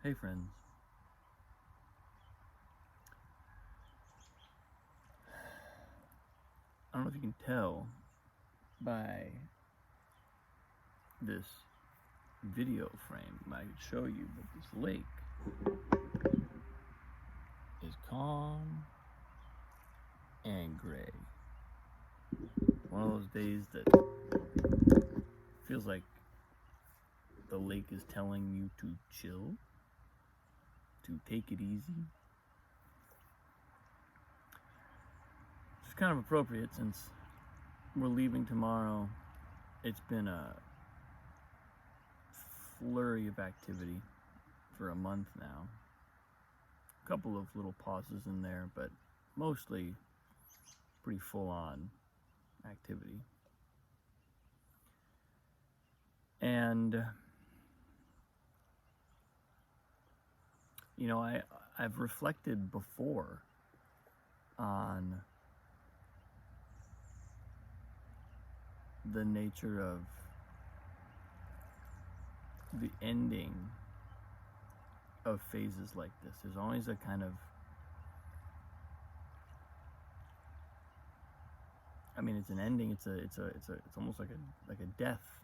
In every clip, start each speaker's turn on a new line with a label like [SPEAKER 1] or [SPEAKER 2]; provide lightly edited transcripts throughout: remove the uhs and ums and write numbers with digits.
[SPEAKER 1] Hey friends. I don't know if you can tell by this video frame I could show you, but this lake is calm and gray. One of those days that feels like the lake is telling you to chill, to take it easy. It's kind of appropriate since we're leaving tomorrow. It's been a flurry of activity for a month now. A couple of little pauses in there, but mostly pretty full-on activity. And you know, I've reflected before on the nature of the ending of phases like this. There's always a kind of, I mean, it's an ending. It's almost like a death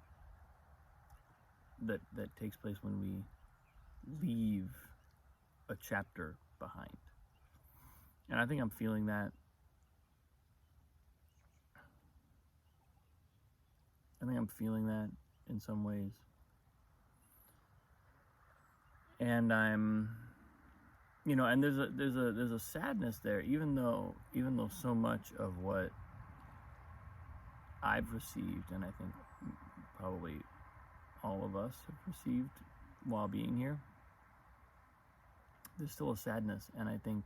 [SPEAKER 1] that takes place when we leave a chapter behind. And I think I'm feeling that. I think I'm feeling that in some ways. And I'm, you know, and there's a sadness there, even though so much of what I've received, and I think probably all of us have received while being here, there's still a sadness. And I think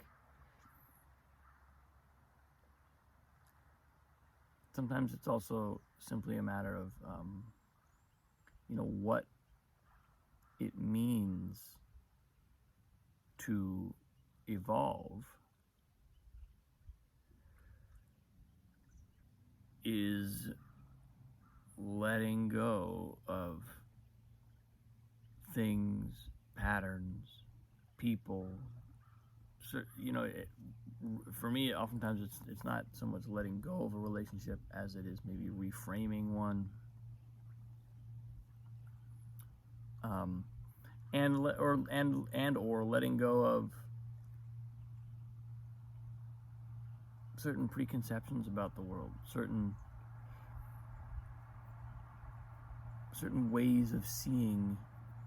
[SPEAKER 1] sometimes it's also simply a matter of, you know, what it means to evolve is letting go of things, patterns, people. You know, for me, oftentimes it's not so much letting go of a relationship as it is maybe reframing one, or letting go of certain preconceptions about the world, certain ways of seeing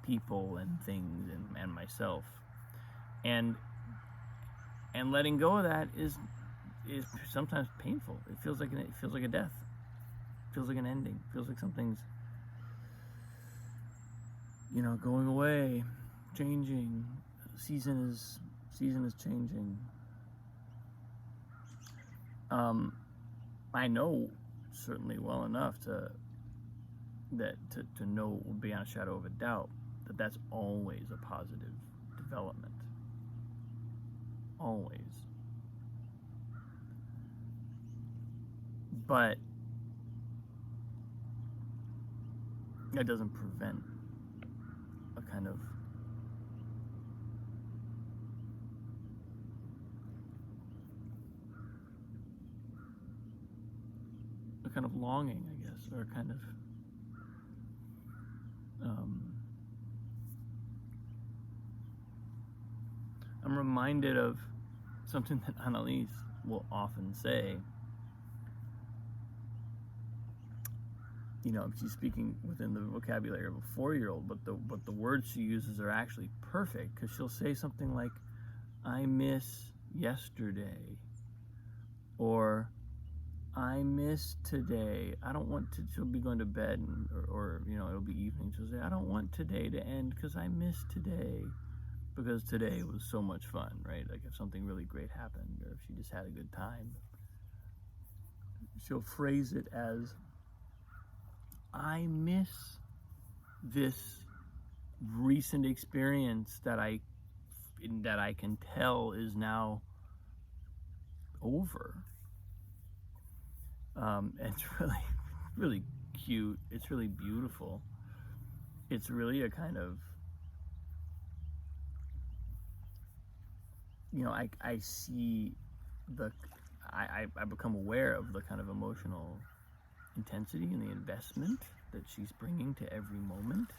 [SPEAKER 1] people and things and myself, and letting go of that is sometimes painful. It feels like a death. It feels like an ending. It feels like something's, you know, going away, changing. Season is changing. I know certainly well enough to know beyond a shadow of a doubt that that's always a positive development. Always. But that doesn't prevent a kind of longing, I guess, or a kind of I'm reminded of something that Annalise will often say. You know, she's speaking within the vocabulary of a 4-year-old, but the words she uses are actually perfect, because she'll say something like, "I miss yesterday," or "I miss today. I don't want to." She'll be going to bed, or you know, it'll be evening. She'll say, "I don't want today to end because I miss today." Because today was so much fun, right? Like if something really great happened, or if she just had a good time, she'll phrase it as, "I miss this recent experience that I can tell is now over." It's really, really cute. It's really beautiful. It's really a kind of I see I become aware of the kind of emotional intensity and the investment that she's bringing to every moment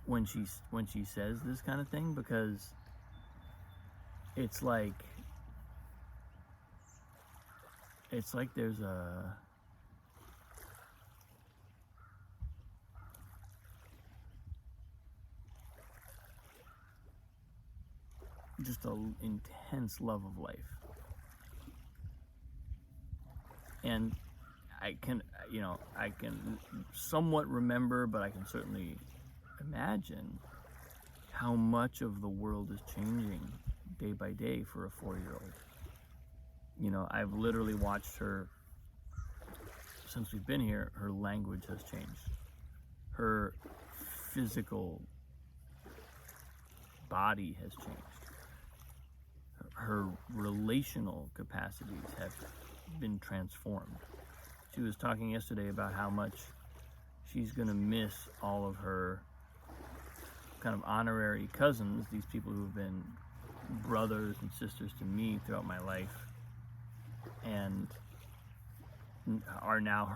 [SPEAKER 1] when she says this kind of thing, because it's like there's just an intense love of life. And I can somewhat remember, but I can certainly imagine how much of the world is changing day by day for a 4-year-old. I've literally watched her, since we've been here, her language has changed. Her physical body has changed. Her relational capacities have been transformed. She was talking yesterday about how much she's going to miss all of her kind of honorary cousins, these people who've been brothers and sisters to me throughout my life, and are now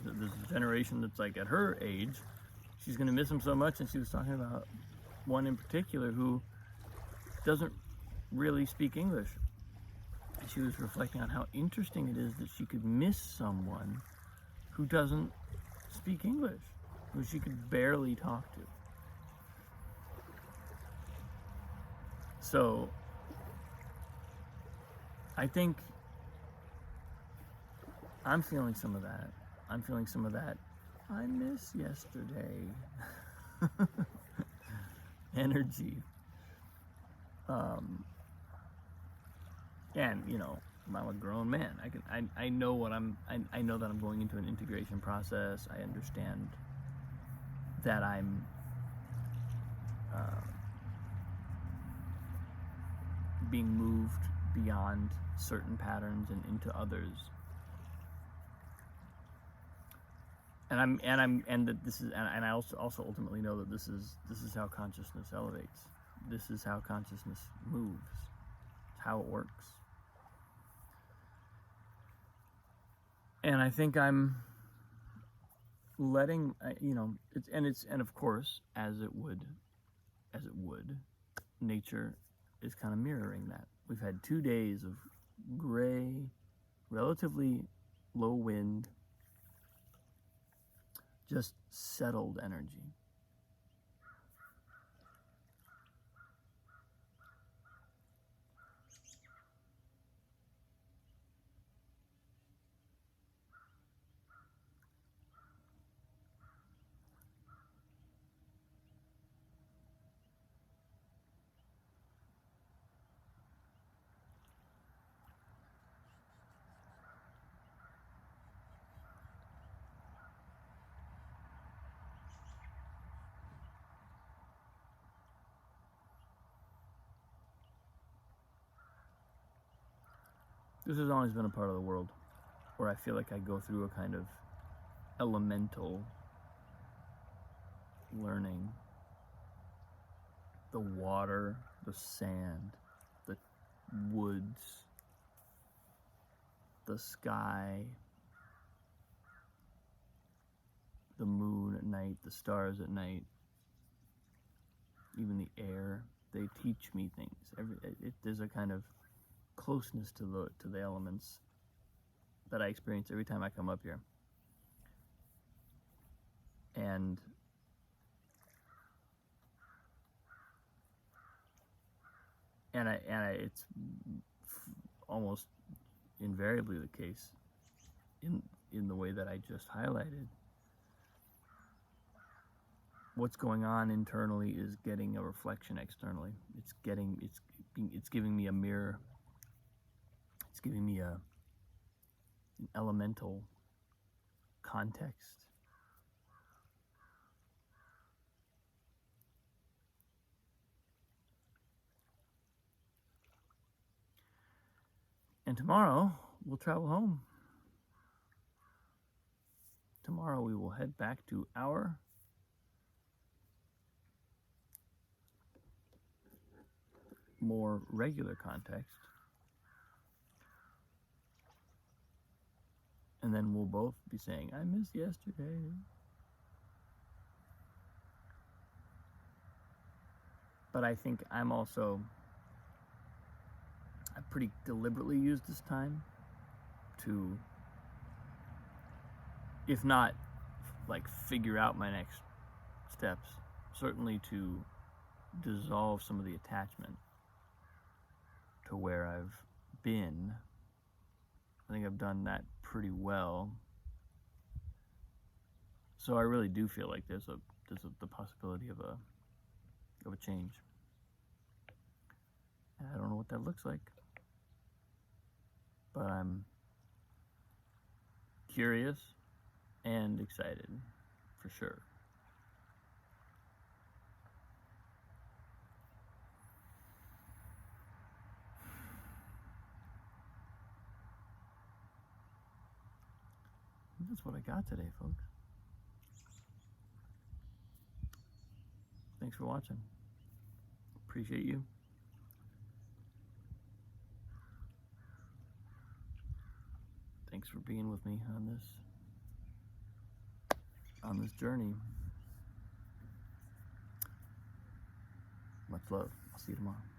[SPEAKER 1] this generation that's like at her age. She's going to miss them so much. And she was talking about one in particular who doesn't really speak English. And she was reflecting on how interesting it is that she could miss someone who doesn't speak English, who she could barely talk to. So I think I'm feeling some of that. I miss yesterday energy. And I'm a grown man. I know I know that I'm going into an integration process. I understand that I'm being moved beyond certain patterns and into others. And I also ultimately know that this is how consciousness elevates. This is how consciousness moves. It's how it works. And I think I'm letting and of course, as it would, nature is kind of mirroring that. We've had 2 days of gray, relatively low wind, just settled energy. This has always been a part of the world where I feel like I go through a kind of elemental learning. The water, the sand, the woods, the sky, the moon at night, the stars at night, even the air, they teach me things. There's a kind of closeness to the elements that I experience every time I come up here. And it's almost invariably the case in the way that I just highlighted. What's going on internally is getting a reflection externally. It's giving me a mirror. It's giving me an elemental context. And tomorrow, we'll travel home. Tomorrow we will head back to our more regular context. And then we'll both be saying, I missed yesterday. But I think I pretty deliberately used this time to, if not like figure out my next steps, certainly to dissolve some of the attachment to where I've been. I think I've done that pretty well. So I really do feel like there's the possibility of a change. And I don't know what that looks like, but I'm curious and excited for sure. That's what I got today, folks. Thanks for watching. Appreciate you. Thanks for being with me on this journey. Much love. I'll see you tomorrow.